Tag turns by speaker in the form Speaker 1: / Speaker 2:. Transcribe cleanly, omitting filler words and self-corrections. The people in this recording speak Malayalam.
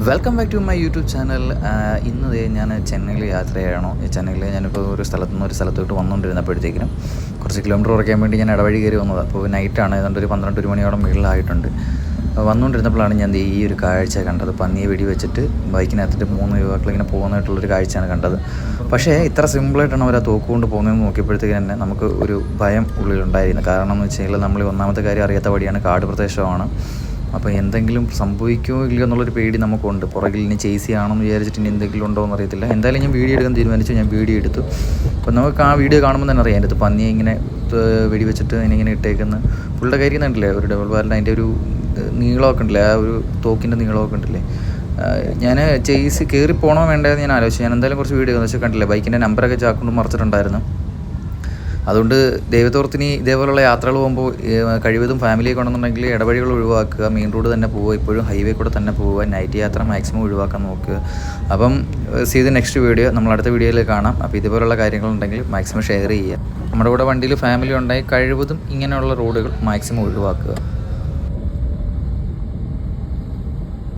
Speaker 1: Welcome back to my YouTube channel. ഇന്ന് ഞാൻ ചെന്നൈയിൽ യാത്രയാണ്. ചെന്നൈയിൽ ഞാനിപ്പോൾ ഒരു സ്ഥലത്തു നിന്ന് ഒരു സ്ഥലത്തോട്ട് വന്നുകൊണ്ടിരുന്നപ്പോഴത്തേക്കിനും കുറച്ച് കിലോമീറ്റർ കുറയ്ക്കാൻ വേണ്ടി ഞാൻ ഇടവഴി കയറി വന്നത്. അപ്പോൾ നൈറ്റാണ്, ഏതാണ്ട് ഒരു 12 മണിയോളം മുകളിലായിട്ടുണ്ട്. വന്നുകൊണ്ടിരുന്നപ്പോഴാണ് ഞാൻ ഈ ഒരു കാഴ്ച കണ്ടത്. പന്നിയെ വെടിവെച്ചിട്ട് ബൈക്കിനകത്തിട്ട് 3 യുവാക്കളിങ്ങനെ പോകുന്നതായിട്ടുള്ളൊരു കാഴ്ചയാണ് കണ്ടത്. പക്ഷേ ഇത്ര സിമ്പിളായിട്ടാണ് അവർ ആ തോക്കുകൊണ്ട് പോകുന്നതെന്ന് നോക്കിയപ്പോഴത്തേക്ക് തന്നെ നമുക്ക് ഒരു ഭയം ഉള്ളിലുണ്ടായിരുന്നു. കാരണം എന്ന് വെച്ച് കഴിഞ്ഞാൽ നമ്മൾ ഒന്നാമത്തെ കാര്യം അറിയാത്ത വഴിയാണ്, കാട് പ്രദേശമാണ്. അപ്പോൾ എന്തെങ്കിലും സംഭവിക്കുമോ ഇല്ലയോ എന്നുള്ളൊരു പേടി നമുക്കുണ്ട്. പുറകിൽ ഇനി ചേസ് ചെയ്യണമെന്ന് വിചാരിച്ചിട്ട് ഇനി എന്തെങ്കിലും ഉണ്ടോ എന്ന് അറിയത്തില്ല. എന്തായാലും ഞാൻ വീഡിയോ എടുക്കാൻ തീരുമാനിച്ചു. ഞാൻ വീഡിയോ എടുത്തു. അപ്പോൾ നമുക്ക് ആ വീഡിയോ കാണുമ്പോൾ തന്നെ അറിയാം, അതിൻ്റെ പന്നിയെ ഇങ്ങനെ വെടിവെച്ചിട്ട് അതിനിങ്ങനെ ഇട്ടേക്കുന്ന പുള്ളിയുടെ കാര്യം കണ്ടില്ലേ, ഒരു ഡബിൾ ബാരലിൻ്റെ അതിൻ്റെ ഒരു നീളമൊക്കെ ഉണ്ടല്ലേ, ആ ഒരു തോക്കിൻ്റെ നീളമൊക്കെ ഉണ്ടല്ലേ. ഞാൻ ചേസ് കയറി പോകണോ വേണ്ടതെന്ന് ഞാൻ ആലോചിച്ചു. ഞാൻ എന്തായാലും കുറച്ച് വീഡിയോ എന്ന് വെച്ചാൽ കണ്ടില്ലേ, ബൈക്കിൻ്റെ നമ്പറൊക്കെ ചാക്കൊണ്ട് മറിച്ചിട്ടുണ്ടായിരുന്നു. അതുകൊണ്ട് ദൈവത്തോർത്തിന് ഇതേപോലുള്ള യാത്രകൾ പോകുമ്പോൾ കഴിവതും ഫാമിലിയെ കൊണ്ടെന്നുണ്ടെങ്കിൽ ഇടവഴികൾ ഒഴിവാക്കുക, മെയിൻ റോഡ് തന്നെ പോവുക, ഇപ്പോഴും ഹൈവേ കൂടെ തന്നെ പോവുക, നൈറ്റ് യാത്ര മാക്സിമം ഒഴിവാക്കാൻ നോക്കുക. അപ്പം സീ ദ നെക്സ്റ്റ് വീഡിയോ, നമ്മൾ അടുത്ത വീഡിയോയിൽ കാണാം. അപ്പോൾ ഇതുപോലുള്ള കാര്യങ്ങളുണ്ടെങ്കിൽ മാക്സിമം ഷെയർ ചെയ്യുക. നമ്മുടെ കൂടെ വണ്ടിയിൽ ഫാമിലി ഉണ്ടായി കഴിവതും ഇങ്ങനെയുള്ള റോഡുകൾ മാക്സിമം ഒഴിവാക്കുക.